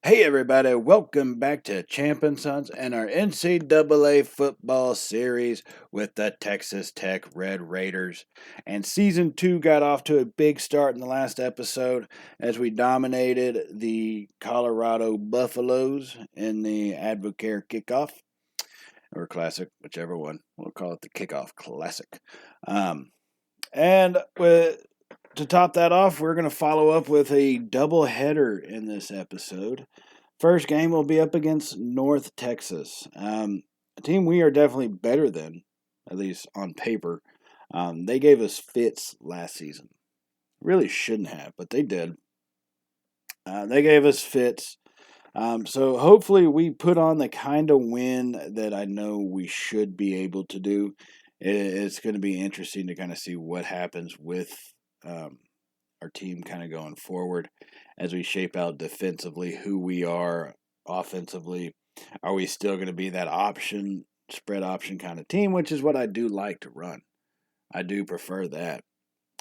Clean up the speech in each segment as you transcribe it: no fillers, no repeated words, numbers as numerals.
Hey everybody, welcome back to Champ and Sons and our NCAA football series with the Texas Tech Red Raiders. And season 2 got off to a big start in the last episode as we dominated the Colorado Buffaloes in the Advocare kickoff or classic, whichever one. We'll call it the kickoff classic. Um, and to top that off, we're going to follow up with a double header in this episode. First game will be up against North Texas, a team we are definitely better than, at least on paper. They gave us fits last season. Really shouldn't have, but they did. They gave us fits. So hopefully we put on the kind of win that I know we should be able to do. It's going to be interesting to kind of see what happens with our team kind of going forward as we shape out defensively who we are offensively. Are we still going to be that spread option kind of team, which is what I do like to run? I do prefer that.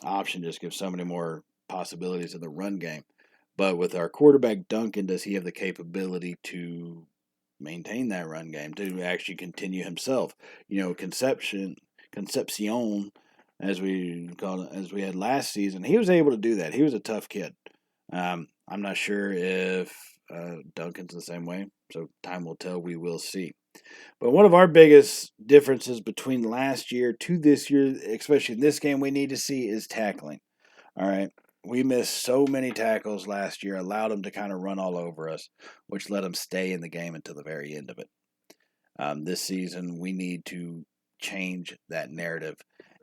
Option just gives so many more possibilities in the run game. But with our quarterback Duncan, does he have the capability to maintain that run game, to actually continue himself? Concepcion, as we called it, as we had last season, he was able to do that. He was a tough kid. I'm not sure if Duncan's the same way, so time will tell. We will see. But one of our biggest differences between last year to this year, especially in this game, we need to see is tackling. All right. We missed so many tackles last year, allowed them to kind of run all over us, which let them stay in the game until the very end of it. This season, we need to change that narrative.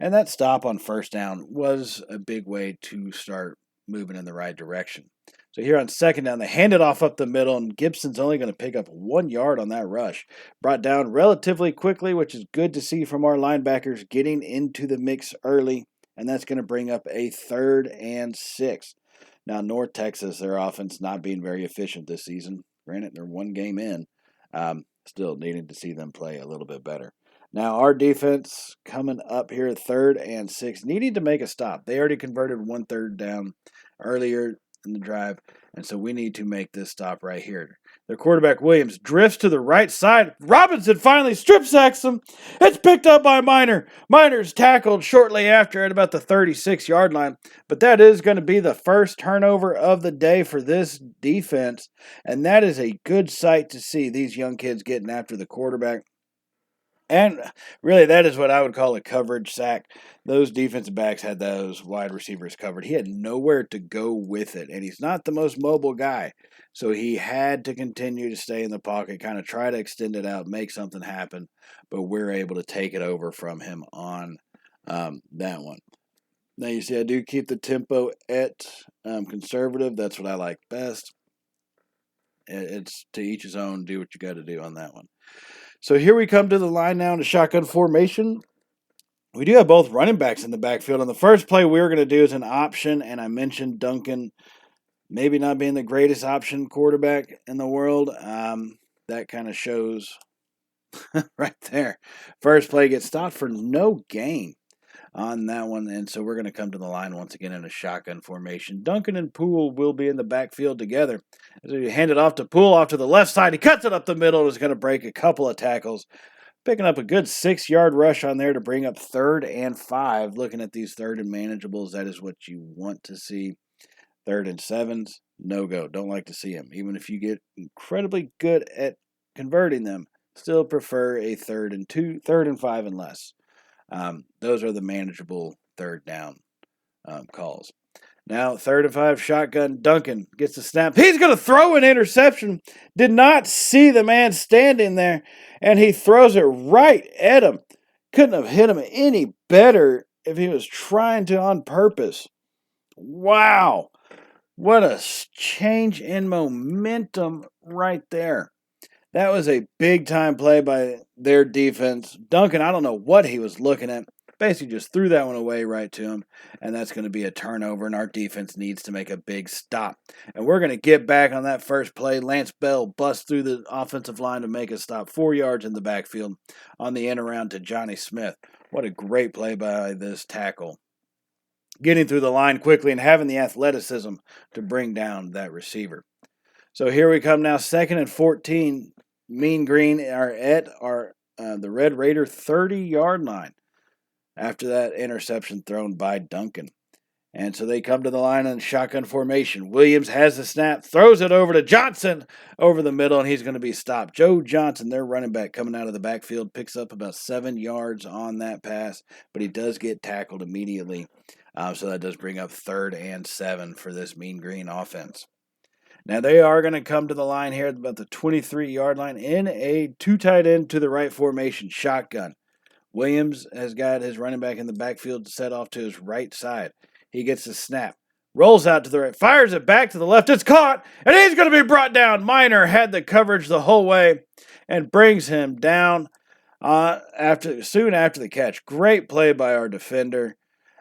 And that stop on first down was a big way to start moving in the right direction. So here on second down, they hand it off up the middle, and Gibson's only going to pick up 1 yard on that rush. Brought down relatively quickly, which is good to see from our linebackers getting into the mix early, and that's going to bring up a 3rd and 6. Now, North Texas, their offense not being very efficient this season. Granted, they're 1 game in. Still needing to see them play a little bit better. Now, our defense coming up here 3rd and 6, needing to make a stop. They already converted 1 third down earlier in the drive, and so we need to make this stop right here. Their quarterback, Williams, drifts to the right side. Robinson finally strip sacks him. It's picked up by Minor. Minor's tackled shortly after at about the 36-yard line, but that is going to be the first turnover of the day for this defense, and that is a good sight to see these young kids getting after the quarterback. And really, that is what I would call a coverage sack. Those defensive backs had those wide receivers covered. He had nowhere to go with it, and he's not the most mobile guy. So he had to continue to stay in the pocket, kind of try to extend it out, make something happen. But we're able to take it over from him on that one. Now, you see, I do keep the tempo at conservative. That's what I like best. It's to each his own. Do what you got to do on that one. So here we come to the line now in a shotgun formation. We do have both running backs in the backfield. And the first play we're going to do is an option. And I mentioned Duncan maybe not being the greatest option quarterback in the world. That kind of shows right there. First play gets stopped for no gain on that one. And so we're going to come to the line once again in a shotgun formation. Duncan and Poole will be in the backfield together. As we hand it off to Poole off to the left side, he cuts it up the middle. Is going to break a couple of tackles. Picking up a good 6-yard rush on there to bring up 3rd and 5. Looking at these 3rd and manageables, that is what you want to see. 3rd and 7s, no go. Don't like to see them. Even if you get incredibly good at converting them, still prefer a 3rd and 2, 3rd and 5 and less. Those are the manageable 3rd down calls. Now, 3rd and 5 shotgun. Duncan gets the snap. He's going to throw an interception. Did not see the man standing there, and he throws it right at him. Couldn't have hit him any better if he was trying to on purpose. Wow. What a change in momentum right there. That was a big-time play by their defense. Duncan, I don't know what he was looking at. Basically just threw that one away right to him, and that's going to be a turnover, and our defense needs to make a big stop. And we're going to get back on that first play. Lance Bell busts through the offensive line to make a stop 4 yards in the backfield on the end around to Johnny Smith. What a great play by this tackle. Getting through the line quickly and having the athleticism to bring down that receiver. So here we come now, 2nd and 14. Mean Green are at the Red Raider 30-yard line after that interception thrown by Duncan. And so they come to the line in shotgun formation. Williams has the snap, throws it over to Johnson over the middle, and he's going to be stopped. Joe Johnson, their running back, coming out of the backfield, picks up about 7 yards on that pass, but he does get tackled immediately. So that does bring up 3rd and 7 for this Mean Green offense. Now they are going to come to the line here at about the 23-yard line in a 2 tight end to the right formation, shotgun. Williams has got his running back in the backfield set off to his right side. He gets the snap, rolls out to the right, fires it back to the left. It's caught, and he's going to be brought down. Minor had the coverage the whole way and brings him down soon after the catch. Great play by our defender.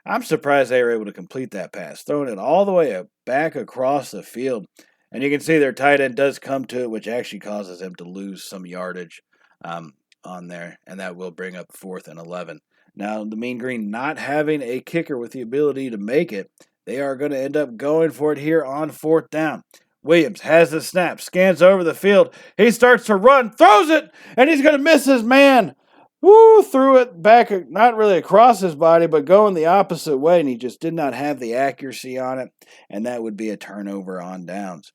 I'm surprised they were able to complete that pass, throwing it all the way back across the field. And you can see their tight end does come to it, which actually causes him to lose some yardage on there, and that will bring up 4th and 11. Now, the Mean Green not having a kicker with the ability to make it, they are going to end up going for it here on 4th down. Williams has the snap, scans over the field. He starts to run, throws it, and he's going to miss his man. Threw it back, not really across his body, but going the opposite way, and he just did not have the accuracy on it, and that would be a turnover on downs.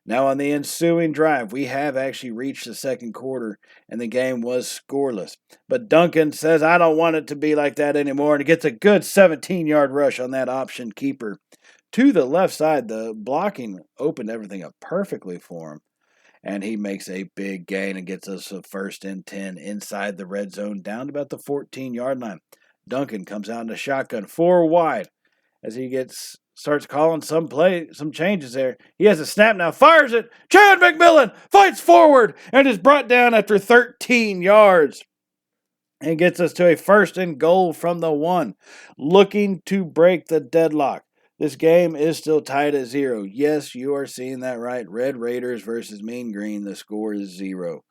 Now, on the ensuing drive, we have actually reached the second quarter, and the game was scoreless. But Duncan says, I don't want it to be like that anymore, and he gets a good 17-yard rush on that option keeper. To the left side, the blocking opened everything up perfectly for him, and he makes a big gain and gets us a 1st and 10 inside the red zone down to about the 14-yard line. Duncan comes out in a shotgun, 4 wide, as he starts calling some changes there. He has a snap now, fires it. Chad McMillan fights forward and is brought down after 13 yards and gets us to a 1st and goal from the 1, looking to break the deadlock. This game is still tied at 0. Yes, you are seeing that right. Red Raiders versus Mean Green. The score is 0.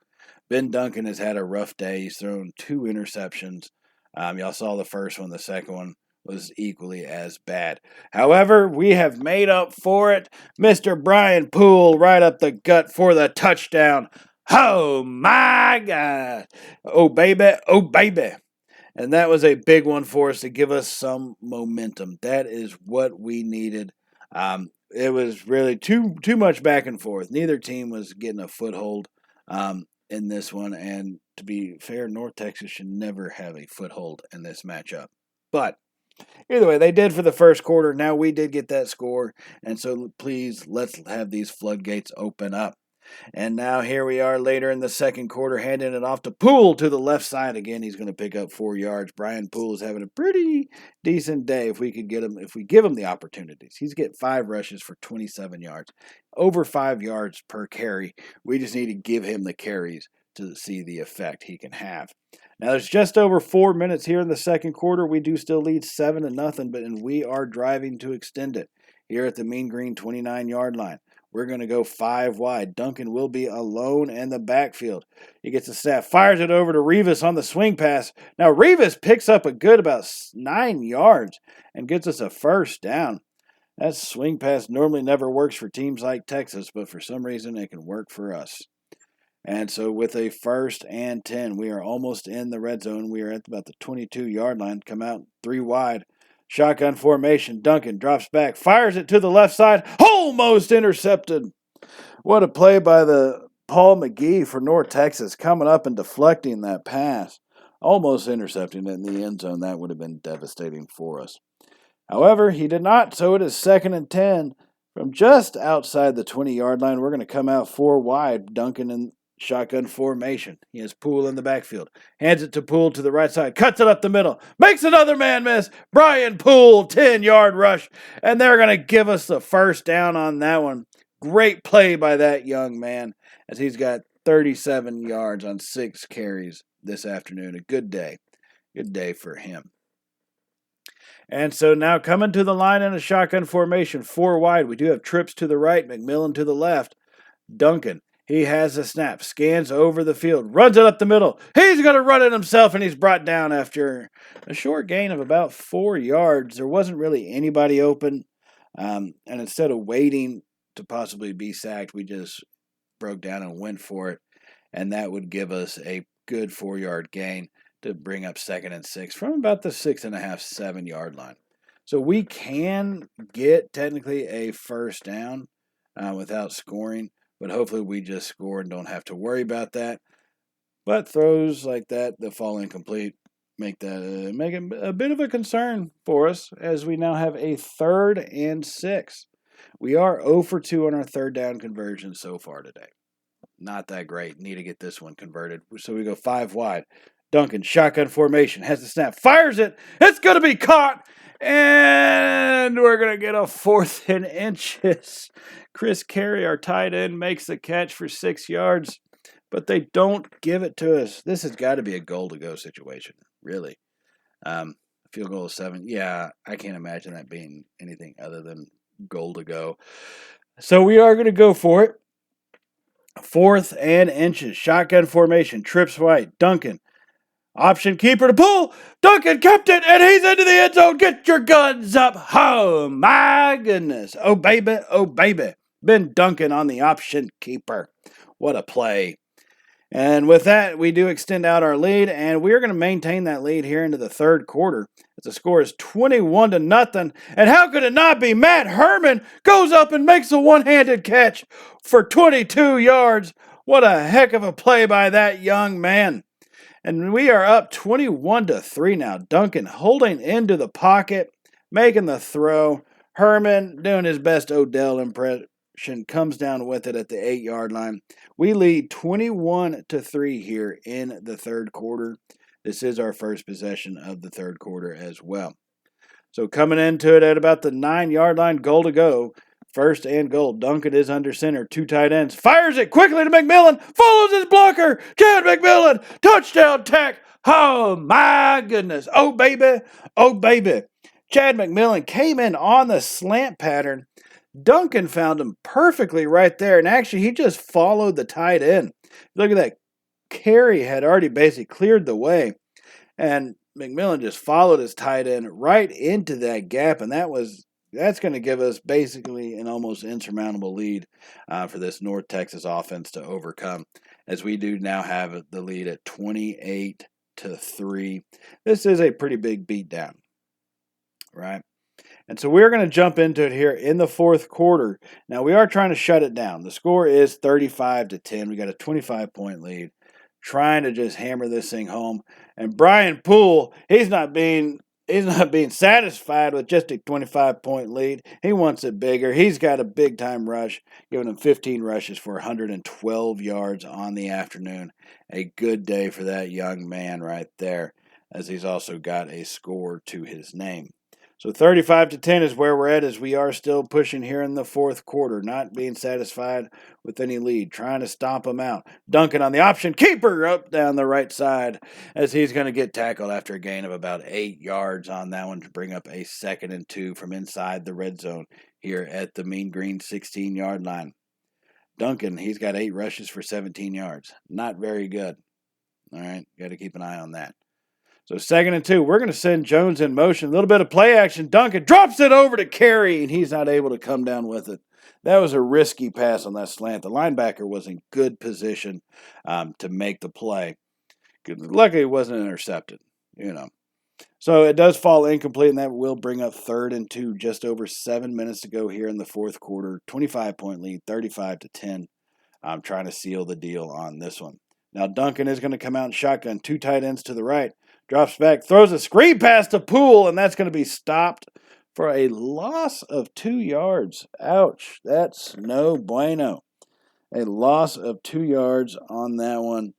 Ben Duncan has had a rough day. He's thrown 2 interceptions. Y'all saw the first one. The second one was equally as bad. However, we have made up for it. Mr. Brian Poole right up the gut for the touchdown. Oh, my God. Oh, baby. Oh, baby. And that was a big one for us to give us some momentum. That is what we needed. It was really too much back and forth. Neither team was getting a foothold in this one. And to be fair, North Texas should never have a foothold in this matchup. But either way, they did for the first quarter. Now we did get that score. And so please, let's have these floodgates open up. And now here we are later in the second quarter, handing it off to Poole to the left side. Again, he's going to pick up 4 yards. Brian Poole is having a pretty decent day if we give him the opportunities. He's getting 5 rushes for 27 yards, over 5 yards per carry. We just need to give him the carries to see the effect he can have. Now, there's just over 4 minutes here in the second quarter. We do still lead 7-0, and we are driving to extend it here at the Mean Green 29-yard line. We're going to go 5 wide. Duncan will be alone in the backfield. He gets a snap, fires it over to Rivas on the swing pass. Now, Rivas picks up a good about 9 yards and gets us a 1st down. That swing pass normally never works for teams like Texas, but for some reason it can work for us. And so with a 1st and 10, we are almost in the red zone. We are at about the 22-yard line. Come out 3 wide. Shotgun formation. Duncan drops back, fires it to the left side. Almost intercepted. What a play by the Paul McGee for North Texas, coming up and deflecting that pass. Almost intercepting it in the end zone. That would have been devastating for us. However, he did not, so it is 2nd and 10 from just outside the 20-yard line. We're going to come out 4 wide. Duncan in shotgun formation. He has Poole in the backfield. Hands it to Poole to the right side. Cuts it up the middle. Makes another man miss. Brian Poole, 10-yard rush. And they're going to give us the 1st down on that one. Great play by that young man as he's got 37 yards on 6 carries this afternoon. A good day. Good day for him. And so now coming to the line in a shotgun formation, 4 wide. We do have trips to the right, McMillan to the left. Duncan. He has a snap, scans over the field, runs it up the middle. He's going to run it himself, and he's brought down after a short gain of about 4 yards. There wasn't really anybody open, and instead of waiting to possibly be sacked, we just broke down and went for it, and that would give us a good 4-yard gain to bring up 2nd and 6 from about the 6.5, 7-yard line. So we can get technically a first down without scoring, but hopefully we just score and don't have to worry about that. But throws like that fall incomplete make it a bit of a concern for us as we now have a 3rd and 6. We are 0 for 2 on our 3rd down conversion so far today. Not that great. Need to get this one converted. So we go 5 wide. Duncan, shotgun formation, has the snap, fires it. It's going to be caught, and we're going to get a 4th and inches. Chris Carey, our tight end, makes the catch for 6 yards, but they don't give it to us. This has got to be a goal-to-go situation, really. Field goal of 7. Yeah, I can't imagine that being anything other than goal-to-go. So we are going to go for it. 4th and inches. Shotgun formation. Trips right. Duncan. Option keeper to pull. Duncan kept it, and he's into the end zone. Get your guns up. Oh, my goodness. Oh, baby. Oh, baby. Ben Duncan on the option keeper. What a play. And with that, we do extend out our lead, and we're going to maintain that lead here into the 3rd quarter. As the score is 21-0. And how could it not be? Matt Herman goes up and makes a one-handed catch for 22 yards. What a heck of a play by that young man. And we are up 21-3 now. Duncan holding into the pocket, making the throw. Herman doing his best Odell impression, comes down with it at the 8-yard line. We lead 21-3 here in the 3rd quarter. This is our first possession of the 3rd quarter as well. So coming into it at about the 9-yard line, goal to go. 1st and goal. Duncan is under center. 2 tight ends. Fires it quickly to McMillan. Follows his blocker. Chad McMillan. Touchdown tack. Oh, my goodness. Oh, baby. Oh, baby. Chad McMillan came in on the slant pattern. Duncan found him perfectly right there. And actually, he just followed the tight end. Look at that. Carey had already basically cleared the way. And McMillan just followed his tight end right into that gap. And that's going to give us basically an almost insurmountable lead for this North Texas offense to overcome, as we do now have the lead at 28-3. This is a pretty big beatdown, right? And so we're going to jump into it here in the 4th quarter. Now, we are trying to shut it down. The score is 35-10. We got a 25-point lead, trying to just hammer this thing home. And Brian Poole, he's not being satisfied with just a 25-point lead. He wants it bigger. He's got a big-time rush, giving him 15 rushes for 112 yards on the afternoon. A good day for that young man right there, as he's also got a score to his name. So 35-10 is where we're at, as we are still pushing here in the 4th quarter, not being satisfied with any lead, trying to stomp them out. Duncan on the option, keeper up down the right side, as he's going to get tackled after a gain of about 8 yards on that one to bring up a 2nd and 2 from inside the red zone here at the mean green 16-yard line. Duncan, he's got 8 rushes for 17 yards. Not very good. All right, got to keep an eye on that. So 2nd and 2, we're going to send Jones in motion. A little bit of play action. Duncan drops it over to Carey, and he's not able to come down with it. That was a risky pass on that slant. The linebacker was in good position to make the play. Luckily, it wasn't intercepted, So it does fall incomplete, and that will bring up 3rd and 2, just over 7 minutes to go here in the 4th quarter. 25-point lead, 35-10. I'm trying to seal the deal on this one. Now Duncan is going to come out in shotgun. 2 tight ends to the right. Drops back, throws a screen pass to Poole, and that's going to be stopped for a loss of 2 yards. Ouch. That's no bueno. A loss of 2 yards on that one.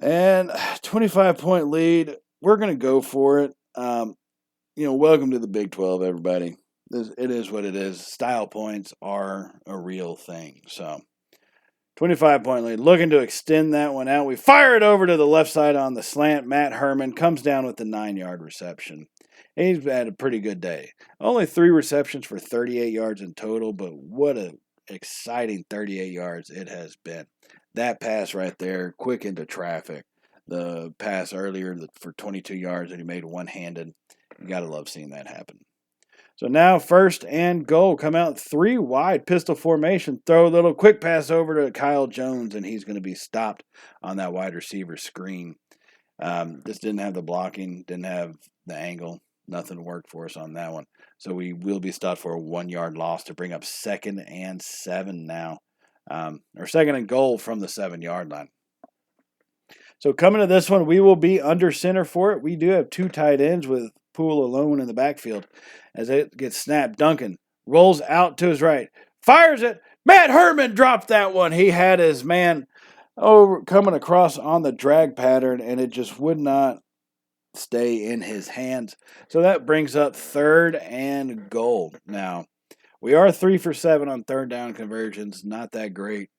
And 25-point lead. We're going to go for it. Welcome to the Big 12, everybody. It is what it is. Style points are a real thing. So 25-point lead. Looking to extend that one out. We fire it over to the left side on the slant. Matt Herman comes down with the 9-yard reception. He's had a pretty good day. Only 3 receptions for 38 yards in total, but what an exciting 38 yards it has been. That pass right there, quick into traffic. The pass earlier for 22 yards that he made one-handed. You got to love seeing that happen. So now 1st and goal. Come out 3 wide pistol formation. Throw a little quick pass over to Kyle Jones, and he's going to be stopped on that wide receiver screen. This didn't have the blocking, didn't have the angle. Nothing worked for us on that one. So we will be stopped for a 1-yard loss to bring up 2nd and 7 now. Or 2nd and goal from the 7-yard line. So coming to this one, we will be under center for it. We do have 2 tight ends with Poole alone in the backfield. As it gets snapped, Duncan rolls out to his right, fires it. Matt Herman dropped that one. He had his man over coming across on the drag pattern, and it just would not stay in his hands. So that brings up 3rd and goal. Now, we are 3 for 7 on 3rd down conversions. Not that great.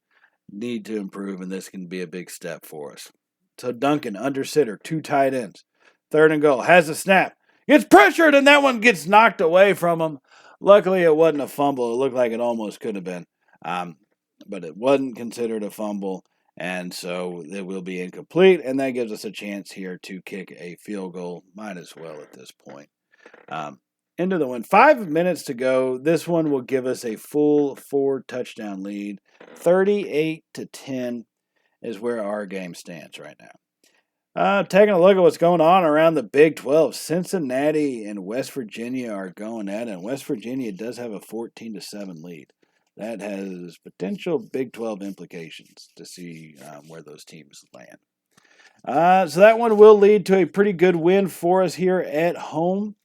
Need to improve, and this can be a big step for us. So Duncan, under center, 2 tight ends. 3rd and goal. Has a snap. Gets pressured, and that one gets knocked away from him. Luckily, it wasn't a fumble. It looked like it almost could have been. But it wasn't considered a fumble, and so it will be incomplete, and that gives us a chance here to kick a field goal. Might as well at this point. Into the win. 5 minutes to go. This one will give us a full 4-touchdown lead. 38-10 is where our game stands right now. Taking a look at what's going on around the Big 12. Cincinnati and West Virginia are going at it, and West Virginia does have a 14-7 lead. That has potential Big 12 implications to see where those teams land. So that one will lead to a pretty good win for us here at home.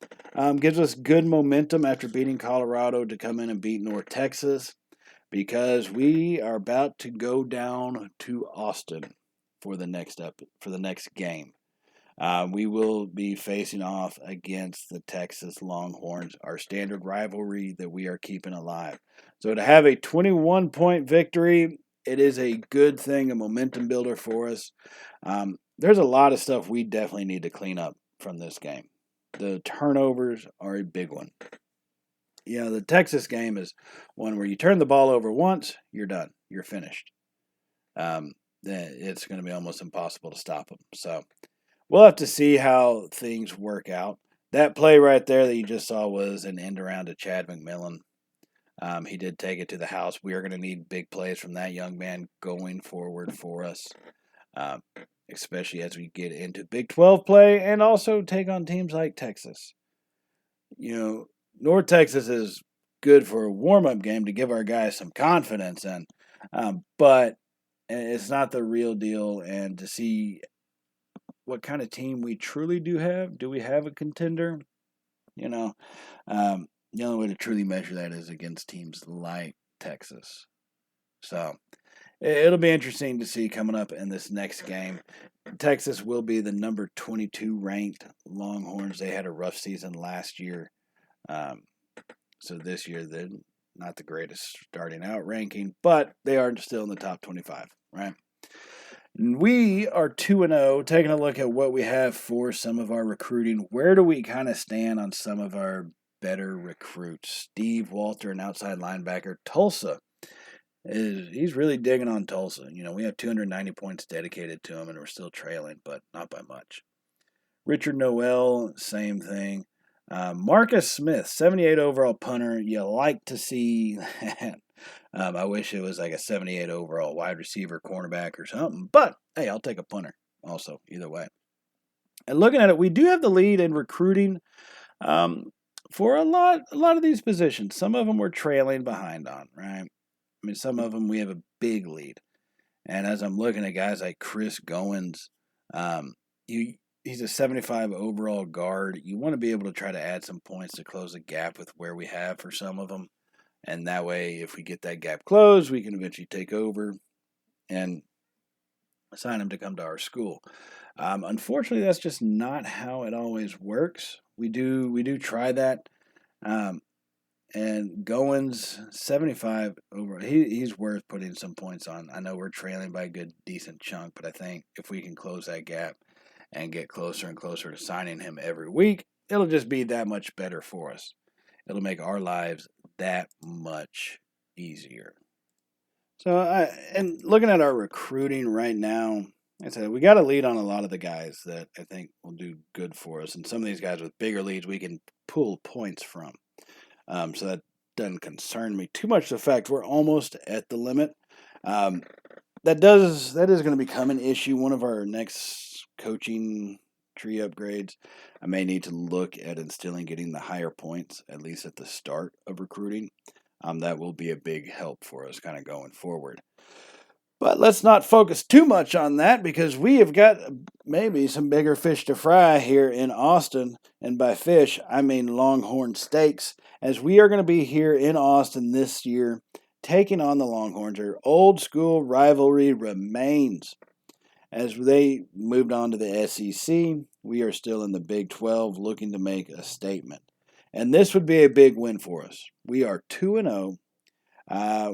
Gives us good momentum after beating Colorado to come in and beat North Texas, because we are about to go down to Austin for the next game. We will be facing off against the Texas Longhorns, our standard rivalry that we are keeping alive. So to have a 21-point victory, it is a good thing, a momentum builder for us. There's a lot of stuff we definitely need to clean up from this game. The turnovers are a big one. The Texas game is one where you turn the ball over once, you're done. You're finished. It's going to be almost impossible to stop them. So we'll have to see how things work out. That play right there that you just saw was an end around to Chad McMillan. He did take it to the house. We are going to need big plays from that young man going forward for us, especially as we get into Big 12 play and also take on teams like Texas. North Texas is good for a warm-up game to give our guys some confidence in, but it's not the real deal. And to see what kind of team we truly do have, do we have a contender? The only way to truly measure that is against teams like Texas. So it'll be interesting to see coming up in this next game. Texas will be the number 22 ranked Longhorns. They had a rough season last year. So this year, they're not the greatest starting out ranking, but they are still in the top 25, right? And we are 2-0, taking a look at what we have for some of our recruiting. Where do we kind of stand on some of our better recruits? Steve Walter, an outside linebacker. Tulsa, he's really digging on Tulsa. We have 290 points dedicated to him, and we're still trailing, but not by much. Richard Noel, same thing. Marcus Smith, 78 overall punter. You like to see that. I wish it was like a 78 overall wide receiver, cornerback, or something. But, hey, I'll take a punter also, either way. And looking at it, we do have the lead in recruiting for a lot of these positions. Some of them we're trailing behind on, right? Some of them we have a big lead. And as I'm looking at guys like Chris Goins, he's a 75 overall guard. You want to be able to try to add some points to close the gap with where we have for some of them. And that way, if we get that gap closed, we can eventually take over and assign him to come to our school. Unfortunately, that's just not how it always works. We do try that. And Goins, 75 over, he's worth putting some points on. I know we're trailing by a good, decent chunk, but I think if we can close that gap and get closer and closer to signing him every week, it'll just be that much better for us. It'll make our lives that much easier. So, and looking at our recruiting right now, like I said, we got a lead on a lot of the guys that I think will do good for us. And some of these guys with bigger leads, we can pull points from. So that doesn't concern me too much. The fact we're almost at the limit. That is going to become an issue. One of our next coaching tree upgrades, I may need to look at instilling getting the higher points, at least at the start of recruiting. That will be a big help for us kind of going forward. But let's not focus too much on that because we have got maybe some bigger fish to fry here in Austin. And by fish, I mean Longhorn steaks, as we are going to be here in Austin this year taking on the Longhorns. Our old school rivalry remains. As they moved on to the SEC, we are still in the Big 12 looking to make a statement. And this would be a big win for us. We are 2-0.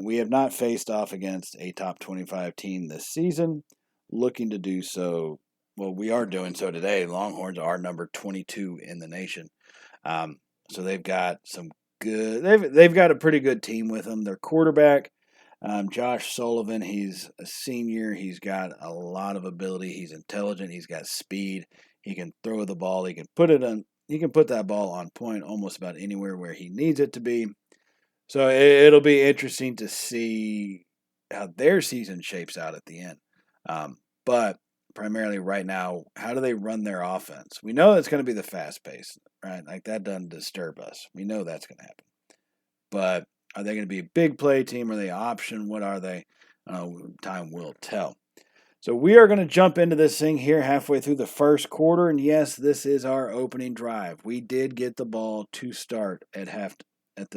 We have not faced off against a top 25 team this season. Looking to do so. Well, we are doing so today. Longhorns are number 22 in the nation. So they've got some good. They've got a pretty good team with them. Their quarterback, Josh Sullivan, he's a senior. He's got a lot of ability. He's intelligent. He's got speed. He can throw the ball. He can put it on. He can put that ball on point almost about anywhere where he needs it to be. So it'll be interesting to see how their season shapes out at the end. But primarily right now, how do they run their offense? We know it's going to be the fast pace, right? Like that doesn't disturb us. We know that's going to happen. But are they going to be a big play team? Are they option? What are they? Time will tell. So we are going to jump into this thing here halfway through the first quarter. And yes, this is our opening drive. We did get the ball to start at of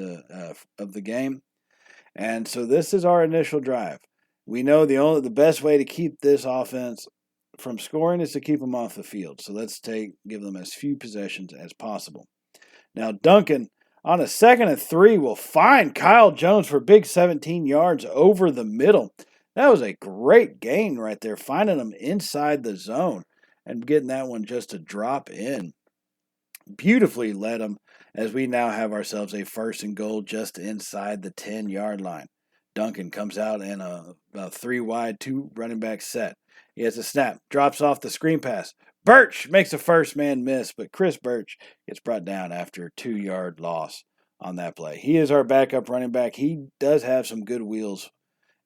the game. And so this is our initial drive. We know the best way to keep this offense from scoring is to keep them off the field. So let's give them as few possessions as possible. Now Duncan on a 2nd and 3 will find Kyle Jones for big 17 yards over the middle. That was a great gain right there, finding him inside the zone and getting that one just to drop in. Beautifully led him, as we now have ourselves a 1st and goal just inside the 10-yard line. Duncan comes out in a 3 wide, 2 running back set. He has a snap, drops off the screen pass. Birch makes a first man miss, but Chris Birch gets brought down after a 2-yard loss on that play. He is our backup running back. He does have some good wheels,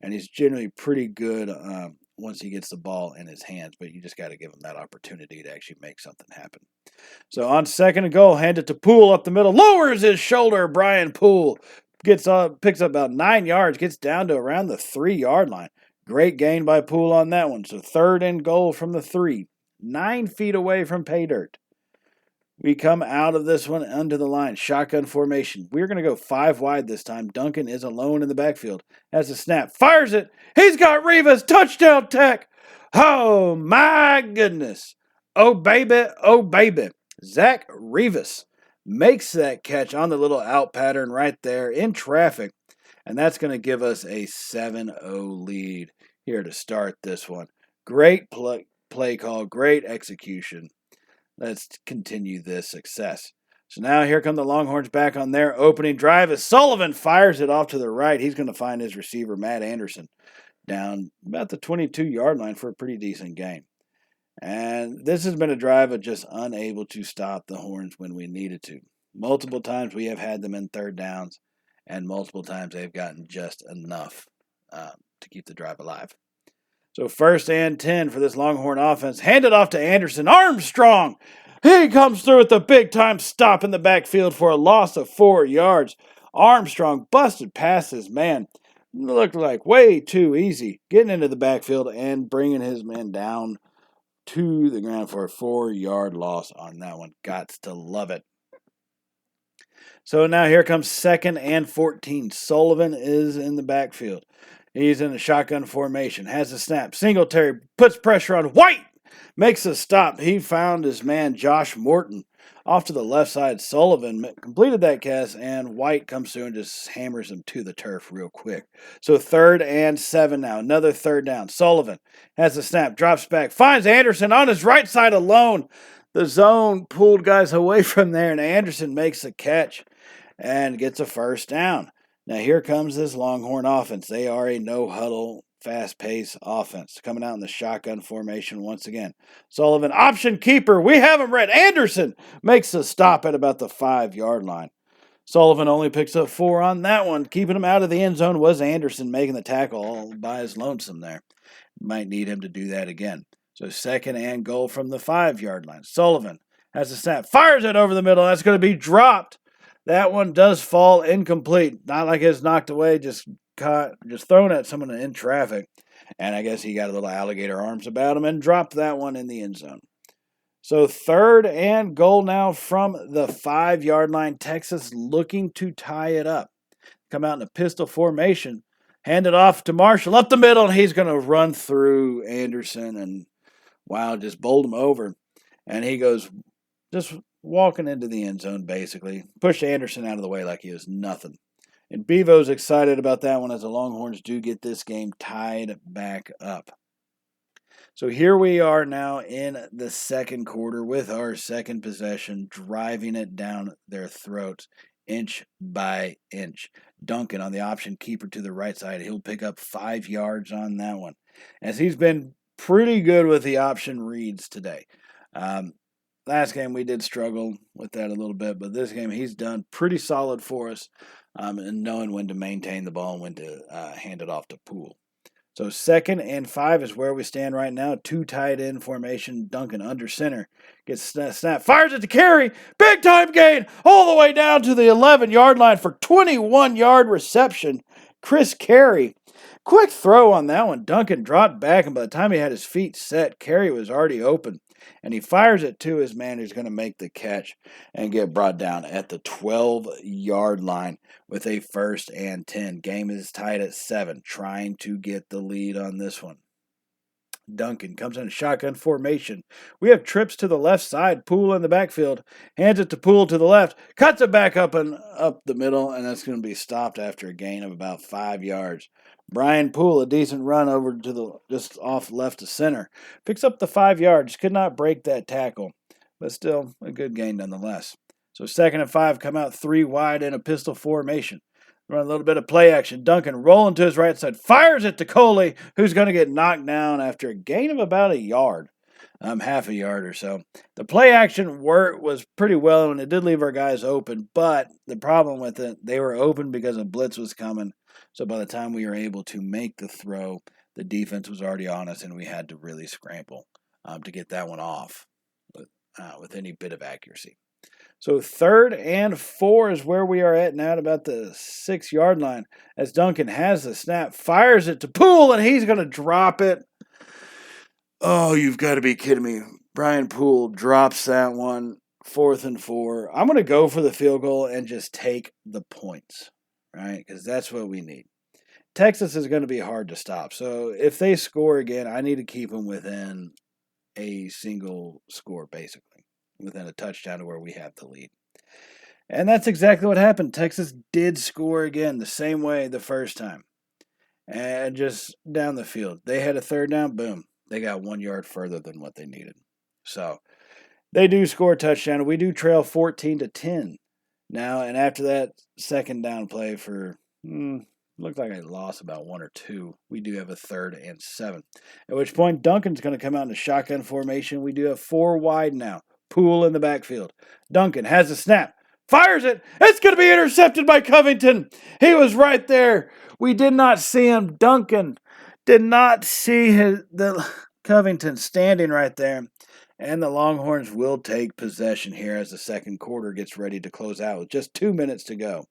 and he's generally pretty good once he gets the ball in his hands, but you just got to give him that opportunity to actually make something happen. So on 2nd and goal, hand it to Poole up the middle, lowers his shoulder. Brian Poole picks up about 9 yards, gets down to around the 3-yard line. Great gain by Poole on that one. So 3rd and goal from the 3, 9 feet away from pay dirt. We come out of this one under the line. Shotgun formation. We're going to go 5 wide this time. Duncan is alone in the backfield. Has a snap. Fires it. He's got Rivas. Touchdown Tech. Oh, my goodness. Oh, baby. Oh, baby. Zach Rivas makes that catch on the little out pattern right there in traffic. And that's going to give us a 7-0 lead here to start this one. Great play call. Great execution. Let's continue this success. So now here come the Longhorns back on their opening drive as Sullivan fires it off to the right. He's going to find his receiver, Matt Anderson, down about the 22-yard line for a pretty decent gain. And this has been a drive of just unable to stop the Horns when we needed to. Multiple times we have had them in 3rd downs, and multiple times they've gotten just enough to keep the drive alive. So 1st and 10 for this Longhorn offense. Handed off to Anderson. Armstrong! He comes through with the big-time stop in the backfield for a loss of 4 yards. Armstrong busted past his man. Looked like way too easy. Getting into the backfield and bringing his man down to the ground for a 4-yard loss on that one. Gots to love it. So now here comes 2nd and 14. Sullivan is in the backfield. He's in a shotgun formation, has a snap. Singletary puts pressure on White, makes a stop. He found his man, Josh Morton, off to the left side. Sullivan completed that catch, and White comes through and just hammers him to the turf real quick. So 3rd and 7 now, another 3rd down. Sullivan has a snap, drops back, finds Anderson on his right side alone. The zone pulled guys away from there, and Anderson makes the catch and gets a 1st down. Now here comes this Longhorn offense. They are a no-huddle, fast-paced offense. Coming out in the shotgun formation once again. Sullivan, option keeper. We have him read. Anderson makes a stop at about the 5-yard line. Sullivan only picks up 4 on that one. Keeping him out of the end zone was Anderson making the tackle all by his lonesome there. Might need him to do that again. So 2nd and goal from the 5-yard line. Sullivan has a snap, fires it over the middle. That's going to be dropped. That one does fall incomplete. Not like it's knocked away, just thrown at someone in traffic. And I guess he got a little alligator arms about him and dropped that one in the end zone. So 3rd and goal now from the 5-yard line. Texas looking to tie it up. Come out in a pistol formation. Hand it off to Marshall up the middle, and he's going to run through Anderson and, just bowled him over. And he goes just walking into the end zone, basically. Pushed Anderson out of the way like he was nothing. And Bevo's excited about that one as the Longhorns do get this game tied back up. So here we are now in the second quarter with our second possession, driving it down their throats inch by inch. Duncan on the option keeper to the right side. He'll pick up 5 yards on that one, as he's been pretty good with the option reads today. Last game we did struggle with that a little bit, but this game he's done pretty solid for us in knowing when to maintain the ball and when to hand it off to Poole. So 2nd and 5 is where we stand right now. 2 tight end formation. Duncan under center. Gets snap. Fires it to Carey. Big time gain. All the way down to the 11-yard line for 21-yard reception. Chris Carey. Quick throw on that one. Duncan dropped back, and by the time he had his feet set, Carey was already open. And he fires it to his man who's going to make the catch and get brought down at the 12-yard line with a 1st and 10. Game is tied at 7, trying to get the lead on this one. Duncan comes in a shotgun formation. We have trips to the left side. Poole in the backfield. Hands it to Poole to the left. Cuts it back up the middle, and that's going to be stopped after a gain of about 5 yards. Brian Poole, a decent run over to just off left to center. Picks up the 5 yards. Could not break that tackle, but still a good gain nonetheless. So 2nd and 5, come out 3 wide in a pistol formation. Run a little bit of play action. Duncan rolling to his right side. Fires it to Coley, who's going to get knocked down after a gain of about a yard. Half a yard or so. The play action was pretty well, and it did leave our guys open, but the problem with it, they were open because a blitz was coming. So by the time we were able to make the throw, the defense was already on us, and we had to really scramble to get that one off with any bit of accuracy. So 3rd and 4 is where we are at now at about the 6-yard line, as Duncan has the snap, fires it to Poole, and he's going to drop it. Oh, you've got to be kidding me. Brian Poole drops that one, 4th and 4. I'm going to go for the field goal and just take the points, right? Because that's what we need. Texas is going to be hard to stop. So if they score again, I need to keep them within a single score, basically, within a touchdown to where we have the lead. And that's exactly what happened. Texas did score again the same way the first time. And just down the field. They had a 3rd down, boom. They got 1 yard further than what they needed. So they do score a touchdown. We do trail 14-10 now. And after that 2nd down play for, looked like I lost about 1 or 2. We do have a 3rd and 7. At which point Duncan's going to come out in a shotgun formation. We do have 4 wide now. Poole in the backfield. Duncan has a snap. Fires it. It's going to be intercepted by Covington. He was right there. We did not see him. Duncan did not see the Covington standing right there. And the Longhorns will take possession here as the second quarter gets ready to close out with just 2 minutes to go.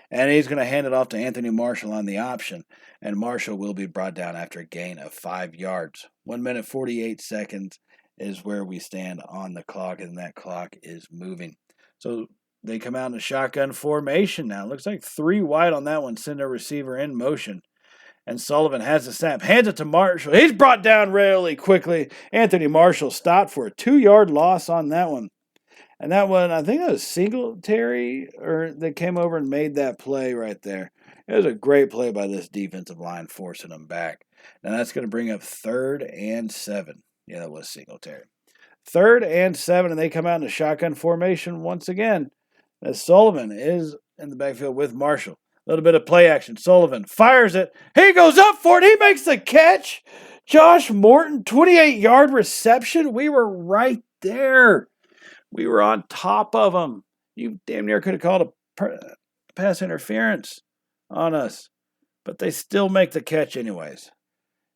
And he's going to hand it off to Anthony Marshall on the option. And Marshall will be brought down after a gain of 5 yards. 1 minute, 48 seconds is where we stand on the clock, and that clock is moving. So they come out in a shotgun formation now. Looks like 3 wide on that one. Send a receiver in motion. And Sullivan has the snap. Hands it to Marshall. He's brought down really quickly. Anthony Marshall stopped for a 2-yard loss on that one. And that one, I think that was Singletary that came over and made that play right there. It was a great play by this defensive line, forcing them back. Now that's going to bring up 3rd and 7. Yeah, that was Singletary. 3rd and 7, and they come out in a shotgun formation once again. As Sullivan is in the backfield with Marshall. A little bit of play action. Sullivan fires it. He goes up for it. He makes the catch. Josh Morton, 28-yard reception. We were right there. We were on top of him. You damn near could have called a pass interference on us. But they still make the catch anyways.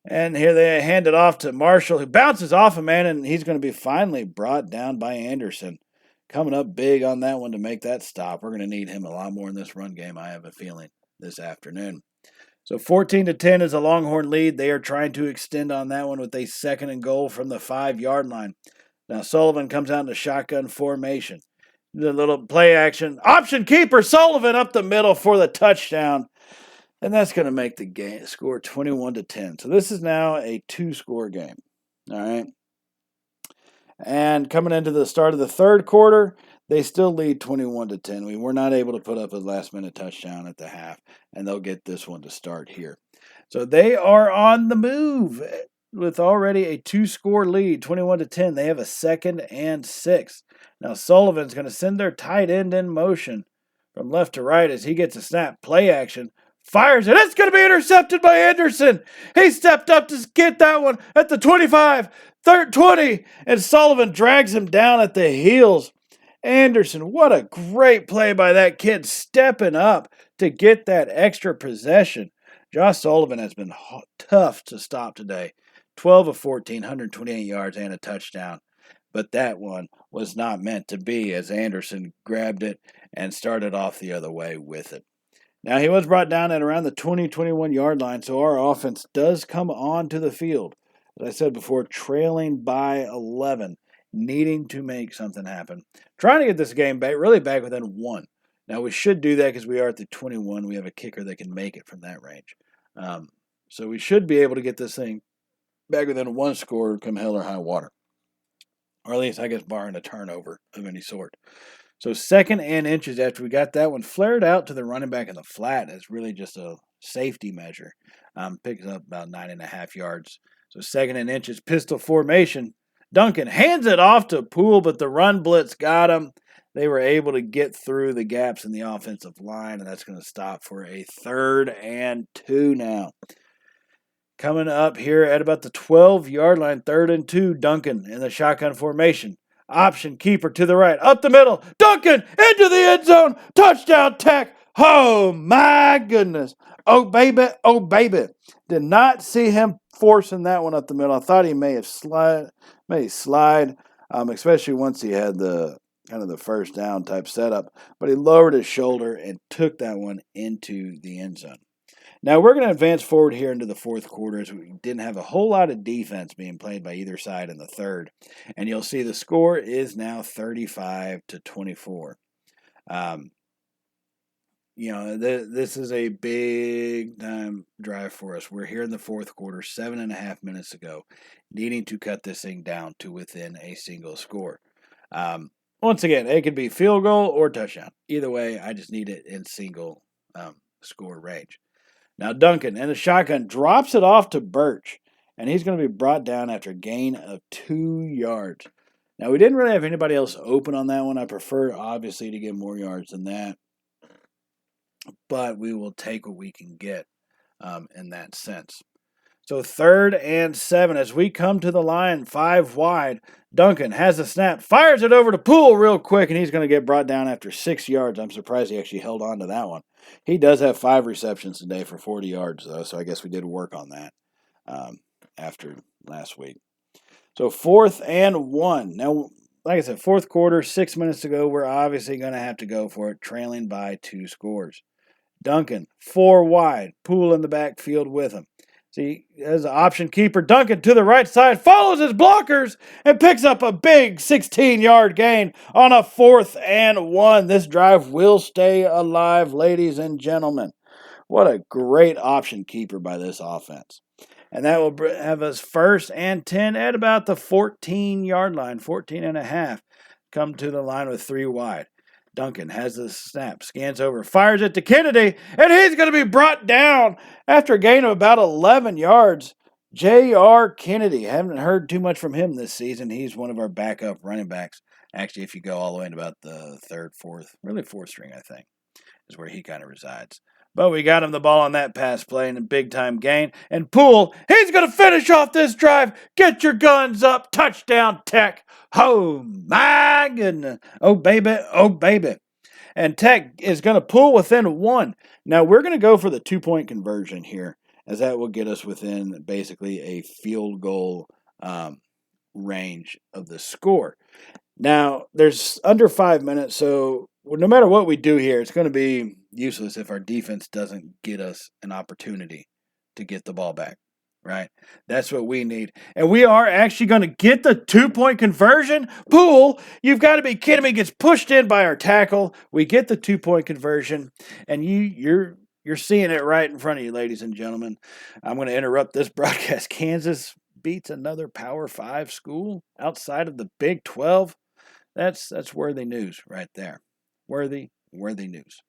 And here they hand it off to Marshall, who bounces off a man, and he's going to be finally brought down by Anderson. Coming up big on that one to make that stop. We're going to need him a lot more in this run game, I have a feeling, this afternoon. So 14-10 is a Longhorn lead. They are trying to extend on that one with a 2nd and goal from the 5-yard line. Now Sullivan comes out in the shotgun formation. The little play action. Option keeper, Sullivan up the middle for the touchdown. And that's going to make the game score 21-10. So this is now a 2-score game. All right. And coming into the start of the third quarter, they still lead 21-10. We were not able to put up a last-minute touchdown at the half, and they'll get this one to start here. So they are on the move with already a 2-score lead, 21-10. They have a 2nd and 6. Now Sullivan's going to send their tight end in motion from left to right as he gets a snap. Play action. Fires it. It's going to be intercepted by Anderson. He stepped up to get that one at the 25, 20, and Sullivan drags him down at the heels. Anderson, what a great play by that kid, stepping up to get that extra possession. Josh Sullivan has been tough to stop today. 12 of 14, 128 yards and a touchdown. But that one was not meant to be as Anderson grabbed it and started off the other way with it. Now, he was brought down at around the 20-21 yard line, so our offense does come onto the field. As I said before, trailing by 11, needing to make something happen. Trying to get this game back, really back within 1. Now, we should do that because we are at the 21. We have a kicker that can make it from that range. So we should be able to get this thing back within 1 score come hell or high water. Or at least, I guess, barring a turnover of any sort. So 2nd and inches after we got that one flared out to the running back in the flat. It's really just a safety measure. Picks up about 9.5 yards. So 2nd and inches, pistol formation. Duncan hands it off to Poole, but the run blitz got him. They were able to get through the gaps in the offensive line, and that's going to stop for a 3rd and 2 now. Coming up here at about the 12-yard line, 3rd and 2, Duncan in the shotgun formation. Option keeper to the right, up the middle. Duncan into the end zone. Touchdown Tech. Oh, my goodness. Oh, baby. Oh, baby. Did not see him forcing that one up the middle. I thought he may slide, especially once he had the kind of the first down type setup. But he lowered his shoulder and took that one into the end zone. Now, we're going to advance forward here into the 4th quarter as we didn't have a whole lot of defense being played by either side in the 3rd. And you'll see the score is now 35-24. This is a big-time drive for us. We're here in the 4th quarter, 7.5 minutes ago, needing to cut this thing down to within a single score. Once again, it could be field goal or touchdown. Either way, I just need it in single score range. Now Duncan in the shotgun drops it off to Birch, and he's going to be brought down after a gain of 2 yards. Now we didn't really have anybody else open on that one. I prefer, obviously, to get more yards than that, but we will take what we can get in that sense. So 3rd and 7 as we come to the line, 5 wide. Duncan has the snap, fires it over to Poole real quick, and he's going to get brought down after 6 yards. I'm surprised he actually held on to that one. He does have 5 receptions today for 40 yards, though, so I guess we did work on that after last week. So 4th and 1. Now, like I said, 4th quarter, 6 minutes to go. We're obviously going to have to go for it, trailing by 2 scores. Duncan, 4 wide. Poole in the backfield with him. See, as an option keeper, Duncan to the right side, follows his blockers, and picks up a big 16-yard gain on a 4th and 1. This drive will stay alive, ladies and gentlemen. What a great option keeper by this offense. And that will have us 1st and 10 at about the 14-yard line, 14 and a half. Come to the line with 3 wide. Duncan has the snap, scans over, fires it to Kennedy, and he's going to be brought down after a gain of about 11 yards. J.R. Kennedy, haven't heard too much from him this season. He's one of our backup running backs. Actually, if you go all the way to about the 3rd, 4th, really 4th string, I think, is where he kind of resides. But we got him the ball on that pass play and a big-time gain. And Poole, he's going to finish off this drive. Get your guns up. Touchdown, Tech. Oh, my goodness. Oh, baby. Oh, baby. And Tech is going to pull within one. Now, we're going to go for the 2-point conversion here, as that will get us within basically a field goal range of the score. Now, there's under 5 minutes, so no matter what we do here, it's going to be useless if our defense doesn't get us an opportunity to get the ball back, right? That's what we need. And we are actually going to get the 2-point conversion. Poole, you've got to be kidding me, gets pushed in by our tackle. We get the 2-point conversion, and you're seeing it right in front of you, ladies and gentlemen. I'm going to interrupt this broadcast. Kansas beats another Power 5 school outside of the Big 12. That's worthy news right there. Worthy news.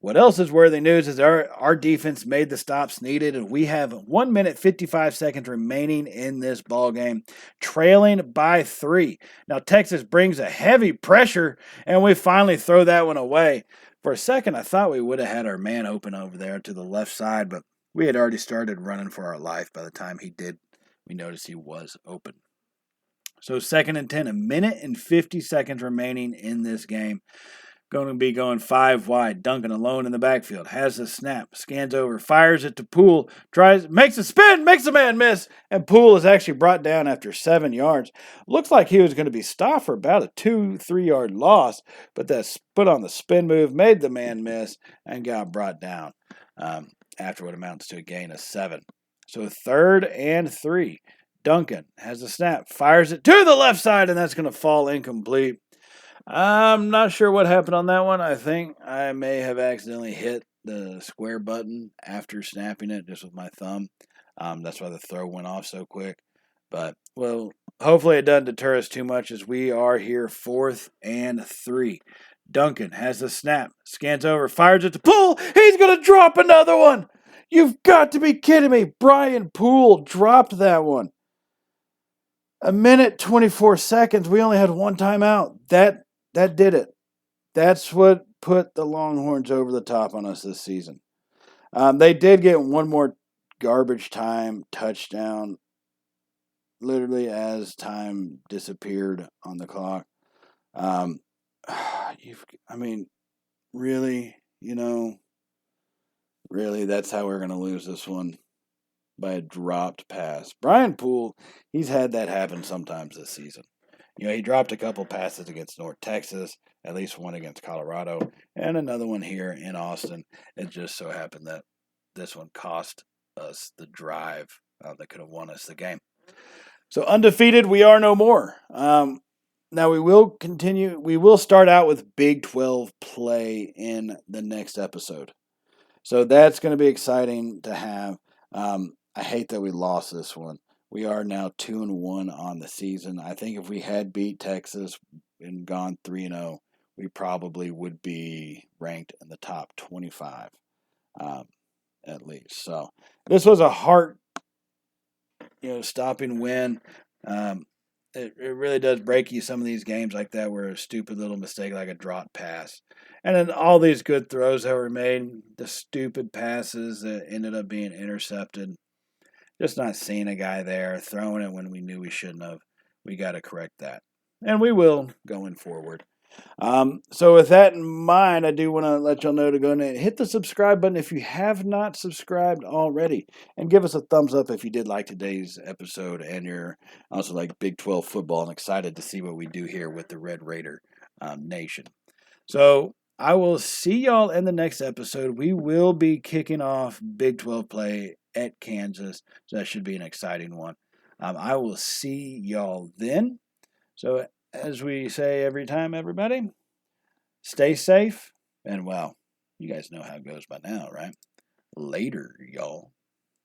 What else is worthy news is our defense made the stops needed, and we have 1 minute 55 seconds remaining in this ball game, trailing by 3. Now Texas brings a heavy pressure, and we finally throw that one away. For a second, I thought we would have had our man open over there to the left side, but we had already started running for our life by the time he did. We noticed he was open. So 2nd and 10, 1 minute and 50 seconds remaining in this game. Going to be going 5 wide. Duncan alone in the backfield. Has the snap. Scans over. Fires it to Poole. Makes a spin. Makes a man miss. And Poole is actually brought down after 7 yards. Looks like he was going to be stopped for about a 2-3 yard loss. But that put on the spin move. Made the man miss. And got brought down after what amounts to a gain of 7. So 3rd and 3. Duncan has a snap, fires it to the left side, and that's going to fall incomplete. I'm not sure what happened on that one. I think I may have accidentally hit the square button after snapping it just with my thumb. That's why the throw went off so quick. But, well, hopefully it doesn't deter us too much as we are here 4th and 3. Duncan has the snap, scans over, fires it to Poole. He's going to drop another one. You've got to be kidding me. Brian Poole dropped that one. 1 minute, 24 seconds. We only had one timeout. That did it. That's what put the Longhorns over the top on us this season. They did get one more garbage time touchdown, literally as time disappeared on the clock. Really, really, that's how we're going to lose this one. By a dropped pass. Brian Poole, he's had that happen sometimes this season. He dropped a couple passes against North Texas, at least one against Colorado, and another one here in Austin. It just so happened that this one cost us the drive that could have won us the game. So undefeated, we are no more. Now we will continue. We will start out with Big 12 play in the next episode. So that's going to be exciting to have. I hate that we lost this one. We are now 2-1 on the season. I think if we had beat Texas and gone 3-0, we probably would be ranked in the top 25, at least. So this was a heart, stopping win. It really does break you some of these games like that where a stupid little mistake like a drop pass. And then all these good throws that were made, the stupid passes that ended up being intercepted. Just not seeing a guy there, throwing it when we knew we shouldn't have. We got to correct that. And we will going forward. So with that in mind, I do want to let y'all know to go and hit the subscribe button if you have not subscribed already. And give us a thumbs up if you did like today's episode and you're also like Big 12 football and excited to see what we do here with the Red Raider Nation. So I will see y'all in the next episode. We will be kicking off Big 12 play at Kansas. So that should be an exciting one. I will see y'all then. So as we say every time, everybody, stay safe. And, well, you guys know how it goes by now, right? Later, y'all.